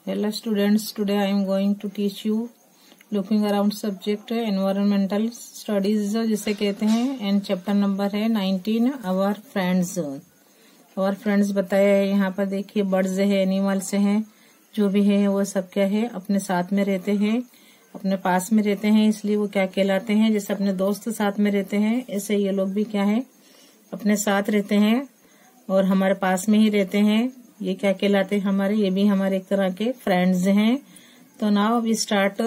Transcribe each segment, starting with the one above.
Hello students, today I am going to teach you looking around subject environmental studies जिसे कहते हैं and chapter number है 19 our friends. Our friends बताया है यहाँ पर। देखिए बर्ड्स है, एनिमल्स हैं, जो भी है वो सब क्या है अपने साथ में रहते हैं, अपने पास में रहते हैं, इसलिए वो क्या कहलाते हैं। जैसे अपने दोस्त साथ में रहते हैं ऐसे ये लोग भी क्या है अपने साथ रहते हैं और हमारे पास में ही रहते हैं। ये क्या कहलाते हैं हमारे, ये भी हमारे एक तरह के फ्रेंड्स हैं। तो now we start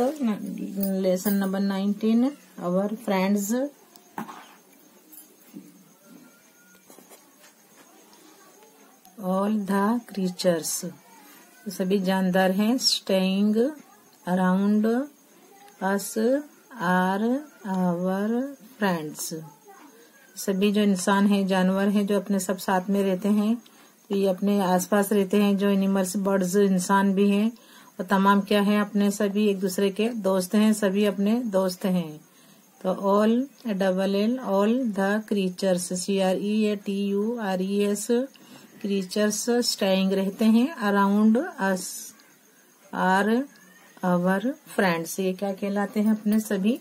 lesson number 19 our friends. All the creatures, सभी जानदार हैं। Staying around us are our friends, सभी जो इंसान है, जानवर हैं जो अपने सब साथ में रहते हैं, तो ये अपने आसपास रहते हैं। जो एनिमल्स, बर्ड्स, इंसान भी हैं और तमाम क्या है अपने सभी एक दूसरे के दोस्त हैं, सभी अपने दोस्त हैं। तो all LL all the creatures CREATURES creatures staying रहते हैं around us are our friends, ये क्या कहलाते हैं अपने सभी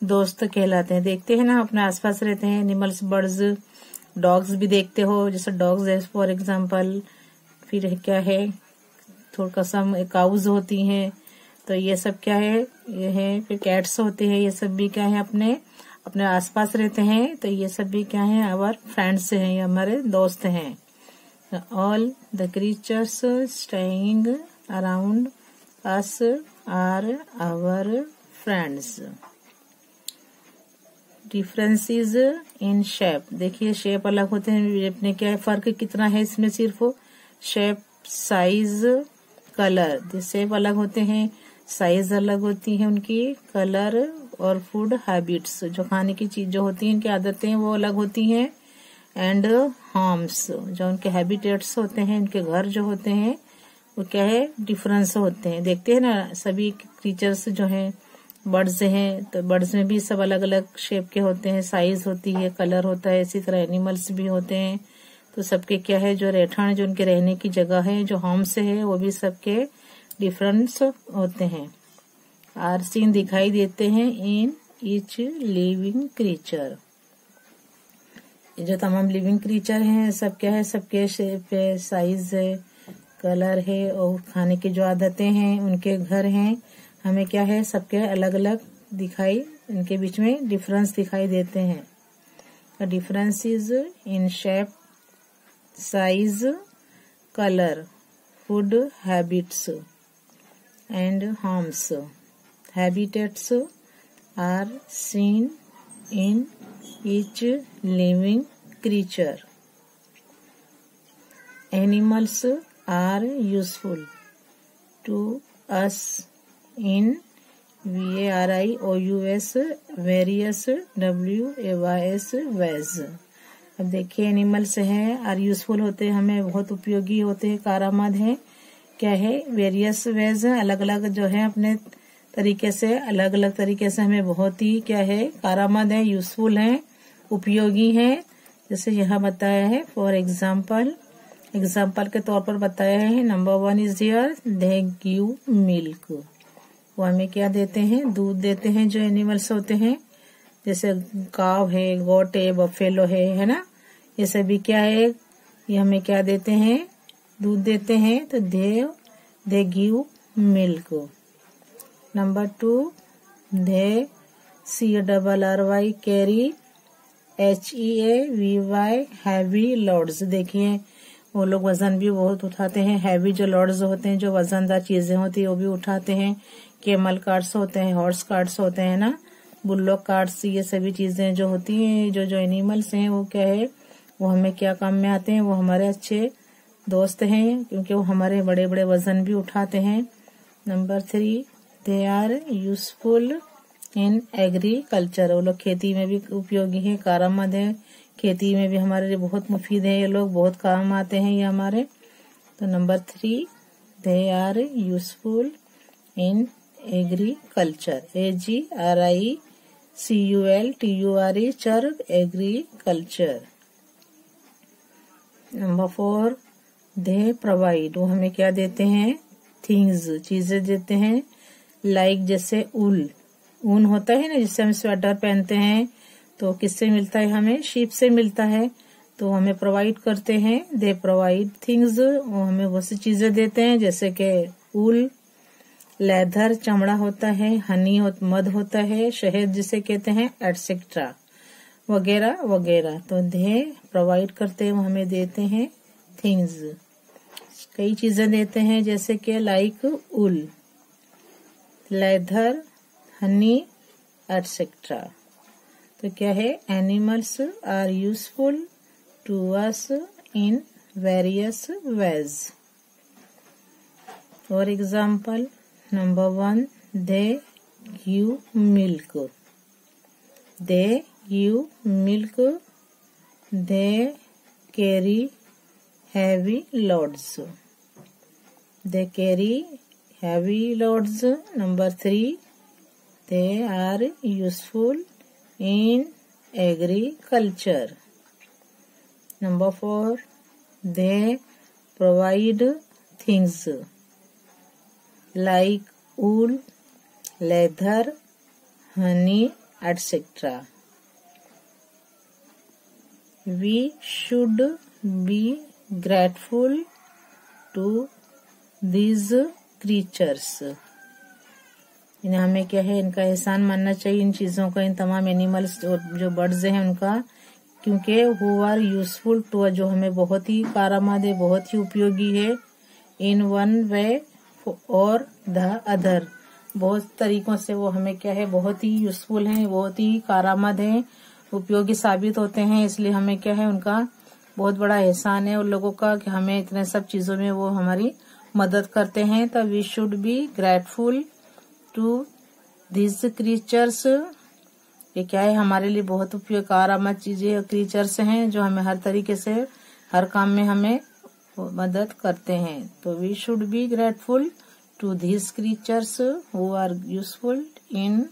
दोस्त कहलाते हैं। देखते हैं ना अपने आसपास रहते हैं एनिमल्स, बर्ड्स, डॉग्स भी देखते हो, जैसे डॉग्स है फॉर एग्जांपल। फिर क्या है थोड़ा सम काउज होती हैं, तो ये सब क्या है ये है। फिर कैट्स होते हैं, ये सब भी क्या है अपने अपने आसपास रहते हैं, तो ये सब भी क्या है आवर फ्रेंड्स हैं, ये हमारे दोस्त हैं। All the creatures staying around us are our friends. Differences in shape, देखिए शेप अलग होते हैं अपने, क्या है फर्क कितना है इसमें, सिर्फ शेप, साइज, कलर। शेप अलग होते हैं, साइज अलग होती है उनकी, कलर और फूड हैबिट्स, जो खाने की चीज जो होती है इनकी आदतें वो अलग होती हैं। एंड होम्स, जो उनके हैबिटेट्स होते हैं, इनके घर जो होते हैं वो क्या है डिफरेंस होते हैं। देखते हैं ना सभी क्रीचर्स जो हैं, बर्ड्स हैं तो बर्ड्स में भी सब अलग अलग शेप के होते हैं, साइज होती है, कलर होता है। इसी तरह एनिमल्स भी होते हैं, तो सबके क्या है जो रहठन, जो उनके रहने की जगह है, जो होम्स है, वो भी सबके डिफरेंस होते हैं। आर सीन दिखाई देते हैं इन ईच लिविंग क्रीचर, जो तमाम लिविंग क्रीचर हैं सब क्या है, सबके शेप है, साइज है, कलर है और खाने की जो आदतें हैं, उनके घर हैं, हमें क्या है सबके अलग अलग दिखाई, इनके बीच में डिफरेंस दिखाई देते हैं। Differences in shape, size, colour, food habits and homes. Habitats are seen in each living creature. Animals are useful to us in VARIOUS various WAYS ways। अब देखिए एनिमल्स हैं आर यूजफुल होते हैं, हमें बहुत उपयोगी होते हैं, कारआमद हैं। क्या है वेरियस वेज, अलग अलग जो है अपने तरीके से, अलग अलग तरीके से हमें बहुत ही क्या है कारआमद है, यूजफुल हैं, उपयोगी हैं। जैसे यहाँ बताया है फॉर एग्जाम्पल के तौर पर बताया है। Number 1 is here, they give milk, वो हमें क्या देते हैं दूध देते हैं। जो एनिमल्स होते हैं जैसे काव है, गोट है, बफेलो है ना, ये सभी क्या है ये हमें क्या देते हैं दूध देते हैं, तो दे गिव मिल्क। नंबर 2 दे CRRY carry HEAVY heavy loads, देखिए वो लोग वजन भी बहुत उठाते हैं। हैवी जो लोड्स होते हैं, जो वजनदार चीजें होती है वो भी उठाते हैं। केमल कार्ट्स होते हैं, हॉर्स कार्ट्स होते हैं ना, बुल्लॉक कार्ट्स, ये सभी चीजें जो होती हैं, जो एनिमल्स हैं वो क्या है वो हमें क्या काम में आते हैं, वो हमारे अच्छे दोस्त हैं क्योंकि वो हमारे बड़े बड़े वजन भी उठाते हैं। Number 3 they are useful in agriculture, वो लोग खेती में भी उपयोगी है, कारआमद है, खेती में भी हमारे लिए बहुत मुफीद है, ये लोग बहुत काम आते हैं ये हमारे। तो number 3 they are useful in agriculture AGRICULTURE चर एग्रीकल्चर। नंबर 4 दे प्रोवाइड, वो हमें क्या देते हैं थिंग्स चीजें देते हैं, लाइक जैसे ऊन होता है ना, जिससे हम स्वेटर पहनते हैं, तो किससे मिलता है हमें? शीप से मिलता है। तो हमें प्रोवाइड करते हैं, दे प्रोवाइड थिंग्स, वो हमें बहुत सी चीजें देते हैं, जैसे कि ऊल, लेदर चमड़ा होता है, हनी मध होता है, शहद जिसे कहते हैं, एटसेट्रा वगैरह वगैरह। तो दे प्रोवाइड करते हैं, वो हमें देते हैं थिंग्स, कई चीजें देते हैं, जैसे कि like wool, leather, honey, etcetera. तो क्या है? Animals are useful to us in various ways. For example, number 1, they give milk, they give milk, they carry heavy loads, they carry heavy loads. Number 3, they are useful in agriculture. Number 4, they provide things like wool, leather, honey, etc. We should be grateful to these creatures. इन्हें हमें क्या है? इनका एहसान मानना चाहिए, इन चीजों का, इन तमाम एनिमल्स जो बर्ड्स हैं उनका, क्योंकि हु आर यूजफुल टू, जो हमें बहुत ही कारआमद है, बहुत ही उपयोगी है, इन वन वे और द अदर, बहुत तरीकों से वो हमें क्या है? बहुत ही यूजफुल हैं, बहुत ही कारआमद हैं, उपयोगी साबित होते हैं। इसलिए हमें क्या है? उनका बहुत बड़ा एहसान है उन लोगों का कि हमें इतने सब चीजों में वो हमारी मदद करते हैं। तो we should be grateful to this creatures. ये क्या है? हमारे लिए बहुत उपयोग कारआमद चीजें और क्रीचर्स हैं, जो हमें हर तरीके से हर काम में हमें मदद करते हैं। तो we should be grateful to this creatures who are useful in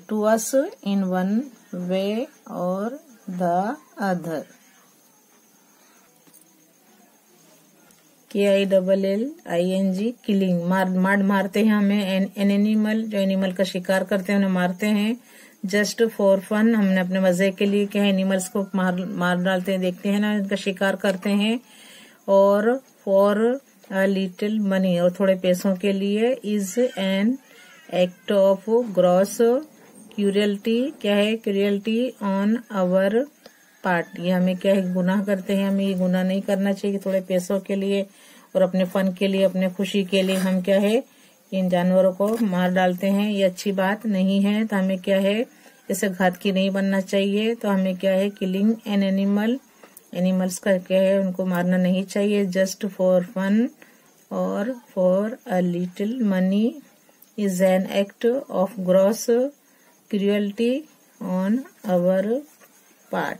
to us in one way और द अदर। KILLING किलिंग, मारते हैं हमें। एन एनिमल, जो एनिमल का शिकार करते हैं उन्हें मारते हैं। जस्ट फॉर फन, हमने अपने मजे के लिए क्या है? एनिमल्स को मार डालते हैं, देखते हैं ना, इनका शिकार करते हैं। और फॉर अ लिटिल मनी, और थोड़े पैसों के लिए। Is an act of gross cruelty, क्या है? क्यूरियलिटी ऑन आवर पार्ट, ये हमें क्या है? गुनाह करते हैं, हमें ये गुनाह नहीं करना चाहिए। थोड़े पैसों के लिए और अपने फन के लिए, अपने खुशी के लिए हम क्या है? इन जानवरों को मार डालते हैं, ये अच्छी बात नहीं है। तो हमें क्या है? इसे घातकी नहीं बनना चाहिए। तो हमें क्या है? किलिंग एन एनिमल, एनिमल्स का क्या है? उनको मारना नहीं चाहिए। जस्ट फॉर फन और for a little money is an act of gross cruelty on our part.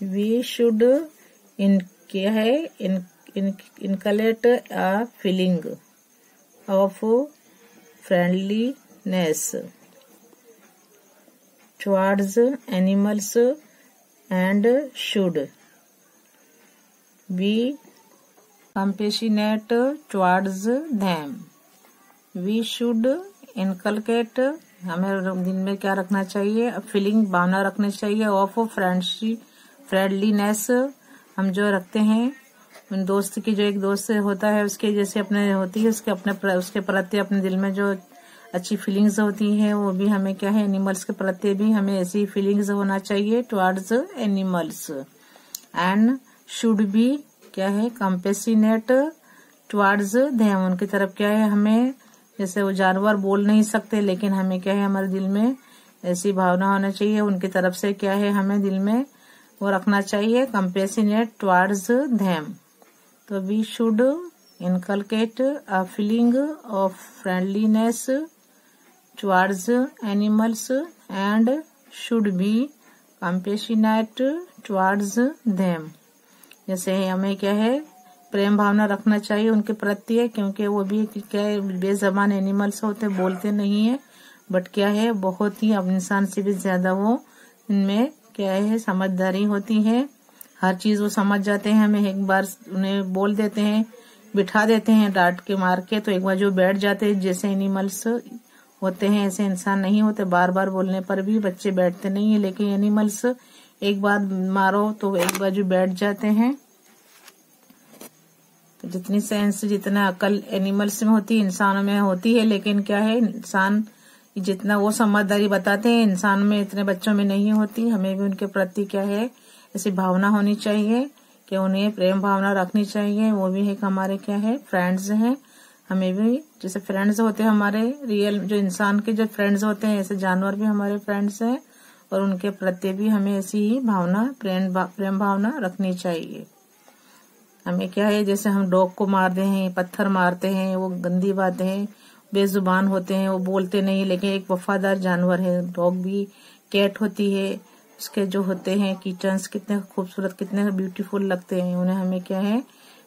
We should क्या है? Inculcate a feeling of friendliness towards animals and should be compassionate towards them. We should inculcate, हमें दिन में क्या रखना चाहिए? Feeling, भावना रखनी चाहिए ऑफ फ्रेंडलीनेस, हम जो रखते हैं उन दोस्त की, जो एक दोस्त होता है उसके जैसे अपने होती है, उसके प्रति अपने दिल में जो अच्छी फीलिंग्स होती है, वो भी हमें क्या है? एनिमल्स के प्रति भी हमें ऐसी फीलिंग्स होना चाहिए towards animals. And should B क्या है? कंपेसिनेट टुवर्ड्स देम, उनकी तरफ क्या है? हमें, जैसे वो जानवर बोल नहीं सकते, लेकिन हमें क्या है? हमारे दिल में ऐसी भावना होना चाहिए उनकी तरफ से, क्या है? हमें दिल में वो रखना चाहिए, कंपेसिनेट टुवर्ड्स देम। तो we should inculcate a feeling of friendliness towards animals and should be compassionate towards them. जैसे हमें क्या है? प्रेम भावना रखना चाहिए उनके प्रति, क्योंकि वो भी क्या है? बेजबान एनिमल्स होते, बोलते नहीं है, बट क्या है? बहुत ही इंसान से भी ज्यादा वो इनमें क्या है? समझदारी होती है, हर चीज वो समझ जाते हैं। हमें एक बार उन्हें बोल देते हैं बिठा देते हैं डांट के मार के, तो एक बार जो बैठ जाते हैं, जैसे एनिमल्स होते हैं ऐसे इंसान नहीं होते। बार बार बोलने पर भी बच्चे बैठते नहीं है, लेकिन एनिमल्स एक बार मारो तो एक बार जो बैठ जाते हैं। तो जितनी सेंस, जितना अकल एनिमल्स में होती है इंसानों में होती है, लेकिन क्या है, इंसान जितना वो समझदारी बताते हैं इंसान में इतने बच्चों में नहीं होती। हमें भी उनके प्रति क्या है, ऐसी भावना होनी चाहिए कि उन्हें प्रेम भावना रखनी चाहिए। वो भी एक हमारे क्या है, फ्रेंड्स हैं। हमें भी जैसे फ्रेंड्स होते हैं हमारे रियल, जो इंसान के जो फ्रेंड्स होते हैं, ऐसे जानवर भी हमारे फ्रेंड्स हैं, और उनके प्रति भी हमें ऐसी ही भावना, प्रेम भावना रखनी चाहिए। हमें क्या है, जैसे हम डॉग को मारते हैं, पत्थर मारते हैं, वो गंदी बातें हैं, बेजुबान होते हैं, वो बोलते नहीं, लेकिन एक वफादार जानवर है। डॉग भी, कैट होती है, उसके जो होते हैं किटन्स कितने खूबसूरत, कितने ब्यूटीफुल लगते हैं। उन्हें हमें क्या है,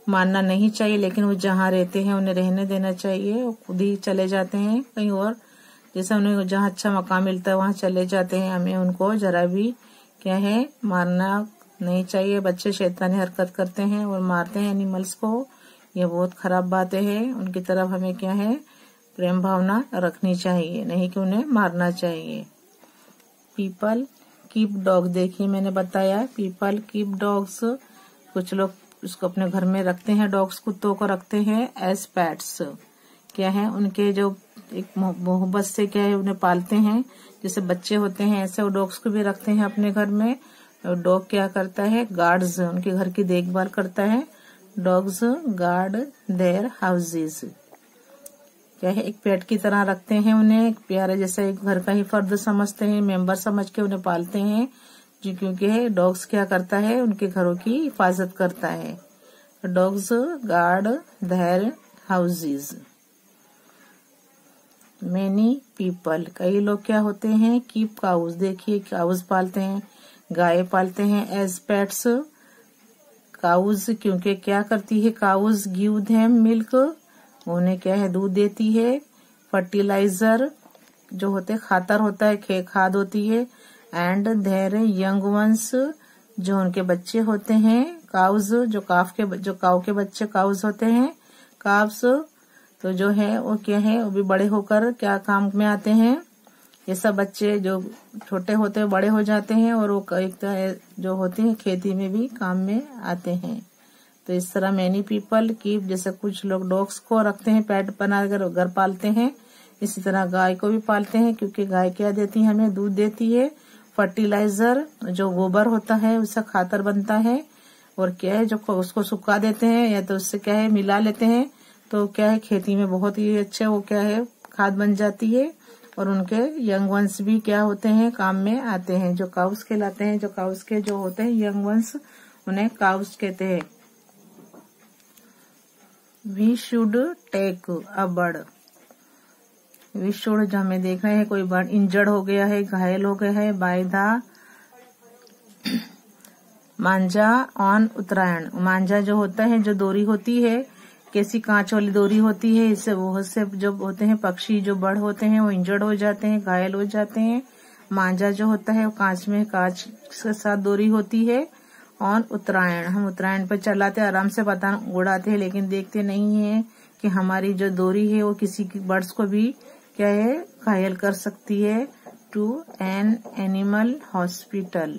मानना नहीं चाहिए, लेकिन वो जहाँ रहते हैं उन्हें रहने देना चाहिए। वो खुद ही चले जाते हैं कहीं और, जैसे उन्हें जहाँ अच्छा मकान मिलता है वहाँ चले जाते हैं। हमें उनको जरा भी क्या है, मारना नहीं चाहिए। बच्चे शैतानी हरकत करते हैं और मारते हैं एनिमल्स को, ये बहुत खराब बातें हैं। उनकी तरफ हमें क्या है, प्रेम भावना रखनी चाहिए, नहीं कि उन्हें मारना चाहिए। पीपल कीप डॉग, देखिए मैंने बताया पीपल कीप डॉग्स, कुछ लोग उसको अपने घर में रखते हैं, डॉग्स कुत्तों को रखते हैं एज पेट्स। क्या है, उनके जो एक मोहब्बत से क्या है उन्हें पालते हैं, जैसे बच्चे होते हैं ऐसे वो डॉग्स को भी रखते हैं अपने घर में। डॉग क्या करता है, गार्ड्स, उनके घर की देखभाल करता है। डॉग्स गार्ड देयर हाउसेस, क्या है, एक पेट की तरह रखते हैं उन्हें, एक प्यारे जैसे एक घर का ही फर्द समझते हैं, मेंबर समझ के उन्हें पालते हैं जी, क्योंकि डॉग्स क्या करता है, उनके घरों की हिफाजत करता है। Dogs guard their houses. Many people, कई लोग क्या होते हैं, कीप काउज, देखिए काउज पालते हैं, गाय पालते हैं एज पेट्स। काउज क्योंकि क्या करती है, काउज गिव देम मिल्क, उन्हें क्या है, दूध देती है। फर्टिलाइजर जो होते खातर होता है, खाद होती है। एंड देयर यंग वंस, जो उनके बच्चे होते हैं। काउज जो काव के बच्चे काउज होते हैं, काव्स, तो जो है वो क्या है, वो भी बड़े होकर क्या काम में आते हैं। ये सब बच्चे जो छोटे होते हैं बड़े हो जाते हैं, और वो एक जो होते हैं खेती में भी काम में आते हैं। तो इस तरह मैनी पीपल कीप, जैसे कुछ लोग डॉग्स को रखते हैं, पेट बनाकर घर पालते हैं, इसी तरह गाय को भी पालते हैं, क्योंकि गाय क्या देती है, हमें दूध देती है। फर्टिलाइजर जो गोबर होता है उससे खातर बनता है, और क्या है, जो उसको सुखा देते हैं या तो उससे क्या है मिला लेते हैं, तो क्या है खेती में बहुत ही अच्छे वो क्या है खाद बन जाती है। और उनके यंग वंस भी क्या होते हैं, काम में आते हैं, जो काउस कहलाते हैं। जो काउस के जो होते हैं यंग वंस, उन्हें काउस कहते हैं। We should take a bird, we should, जो हमें देख रहे हैं कोई बर्ड इंजर्ड हो गया है, घायल हो गया है, बाय द मांझा ऑन उत्तरायण। मांझा जो होता है, जो डोरी होती है, कैसी कांच वाली डोरी होती है, इससे बहुत से जो होते हैं पक्षी, जो बर्ड होते हैं, वो इंजर्ड हो जाते हैं, घायल हो जाते हैं। मांझा जो होता है वो कांच के साथ डोरी होती है। ऑन उत्तरायण, हम उत्तरायण पर चलाते आराम से पतंग उड़ाते हैं, लेकिन देखते नहीं है कि हमारी जो डोरी है वो किसी की बर्ड्स को भी क्या है, घायल कर सकती है। टू एन एनिमल हॉस्पिटल,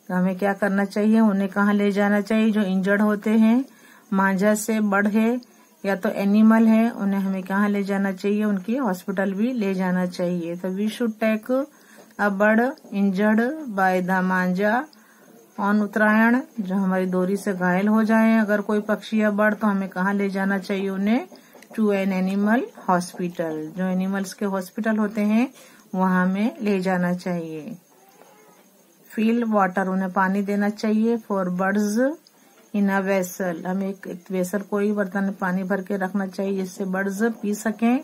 तो हमें क्या करना चाहिए, उन्हें कहाँ ले जाना चाहिए, जो इंजर्ड होते हैं, मांझा से बर्ड है या तो एनिमल है, उन्हें हमें कहाँ ले जाना चाहिए, उनकी हॉस्पिटल भी ले जाना चाहिए। तो we should take a bird injured by the manjha on Uttarayan, जो हमारी डोरी से घायल हो जाए अगर कोई पक्षी या बर्ड, तो हमें कहाँ ले जाना चाहिए उन्हें, टू एन एनिमल हॉस्पिटल, जो एनिमल्स के हॉस्पिटल होते हैं वहां में ले जाना चाहिए। फिल वाटर, उन्हें पानी देना चाहिए। For birds in a vessel, हमें एक वेसल कोई बर्तन में पानी भर के रखना चाहिए जिससे बर्ड्स पी सकें।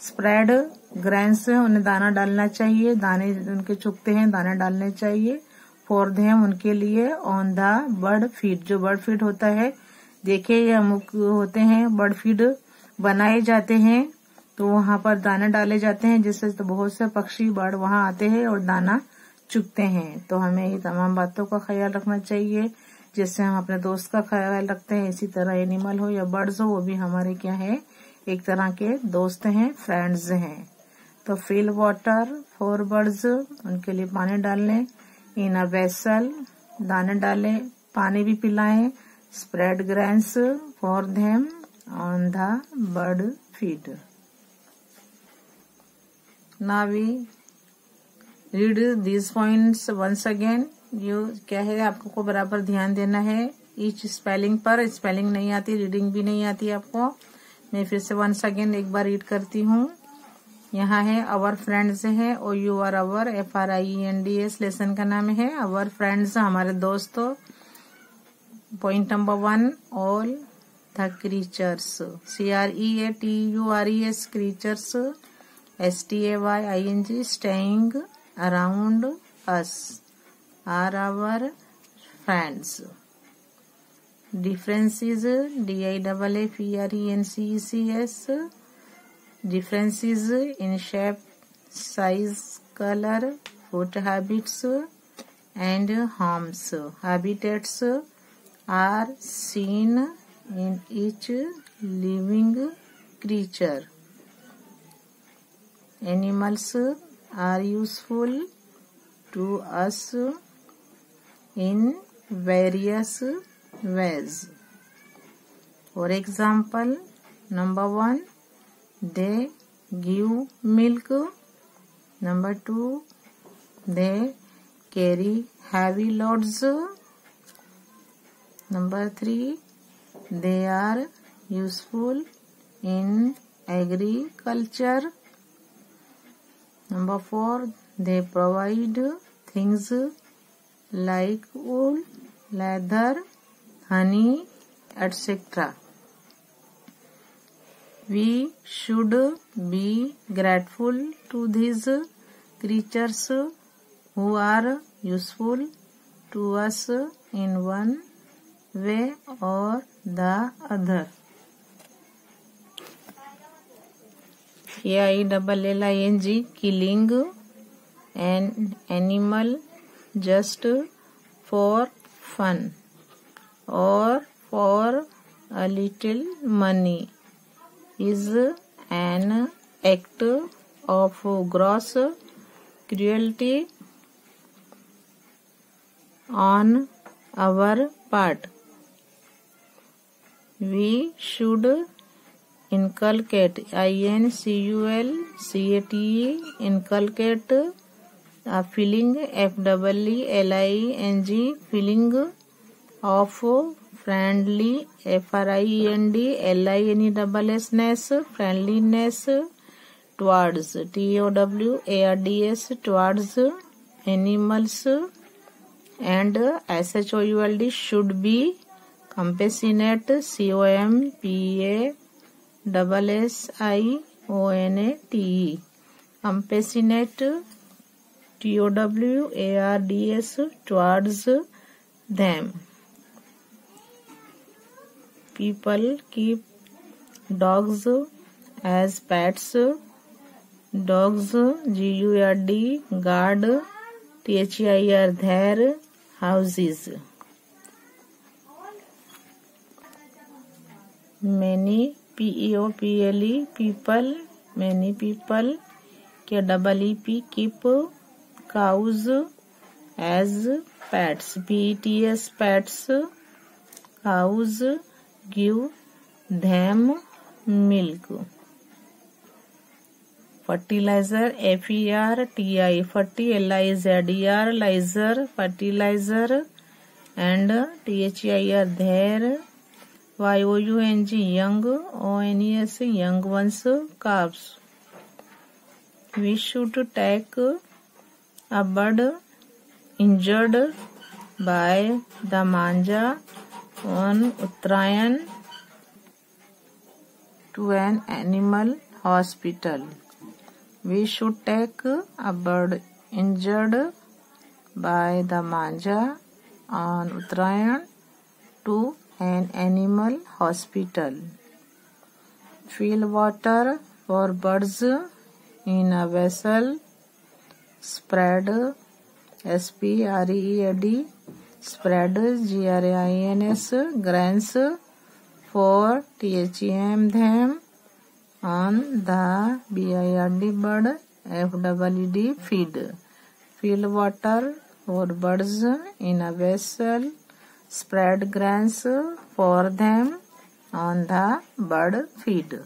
स्प्रेड ग्रेन्स, उन्हें दाना डालना चाहिए, दाने उनके चुगते हैं, दाने डालने चाहिए। फॉर देम, उनके लिए। ऑन द बर्ड फीड, जो बर्ड फीड होता है, देखिए ये अमुक होते हैं बर्ड फीड बनाए जाते हैं, तो वहां पर दाने डाले जाते हैं, जिससे तो बहुत से पक्षी बर्ड वहां आते हैं और दाना चुगते हैं। तो हमें ये तमाम बातों का ख्याल रखना चाहिए जैसे हम अपने दोस्त का ख्याल रखते हैं, इसी तरह एनिमल हो या बर्ड्स हो, वो भी हमारे क्या है, एक तरह के दोस्त हैं, फ्रेंड्स हैं। तो फिल वाटर फॉर बर्ड्स, उनके लिए पानी डालें। इन अ वेसल, दाने डालें, पानी भी पिलाएं। Spread grains for them on the bird feed. Now we read these points once again. ये क्या है, आपको बराबर ध्यान देना है ईच स्पेलिंग पर। स्पेलिंग नहीं आती, रीडिंग भी नहीं आती आपको। मैं फिर से वंस अगेन एक बार रीड करती हूँ। यहाँ है अवर फ्रेंड्स है, OUR FRIENDS लेसन का नाम है। अवर फ्रेंड्स, हमारे दोस्तों। Point number 1, all the creatures, CREATURES creatures, STAYING staying around us are our friends. Differences, DIAAFRENCES, differences in shape, size, color, food habits and homes, habitats are seen in each living creature. Animals are useful to us in various ways. For example, number 1, they give milk. Number 2, they carry heavy loads. Number 3, they are useful in agriculture. Number 4, they provide things like wool, leather, honey, etc. We should be grateful to these creatures who are useful to us in one way or the other. KILLING, killing an animal just for fun or for a little money is an act of gross cruelty on our part. We should inculcate, INCULCATE, inculcate a feeling, FEELING, feeling of friendly, FRIENDLINESS, friendliness towards, TOWARDS, towards animals, and SHOULD, should be compassionate, COMPASSIONATE, compassionate, TOWARDS, towards them. People keep dogs as pets. Dogs, GUARD, guard, THEIR, their houses. Many, PEOPLE, people, many people, KEEP, keep cows as pets. PETS, pets, cows, give them milk. Fertilizer, FERTI, fertilizer, lizer, fertilizer, and THEIR, their, YOUNG, young, ONES, young ones, calves. We should take a bird injured by the manja on Uttarayan to an animal hospital. We should take a bird injured by the manja on Uttarayan to an animal hospital. Fill water for birds in a vessel. Spread, SPREAD, spread, grains, grains, for them, on the bird, fwd, feed, fill water for birds in a vessel, spread grains for them, on the bird feed.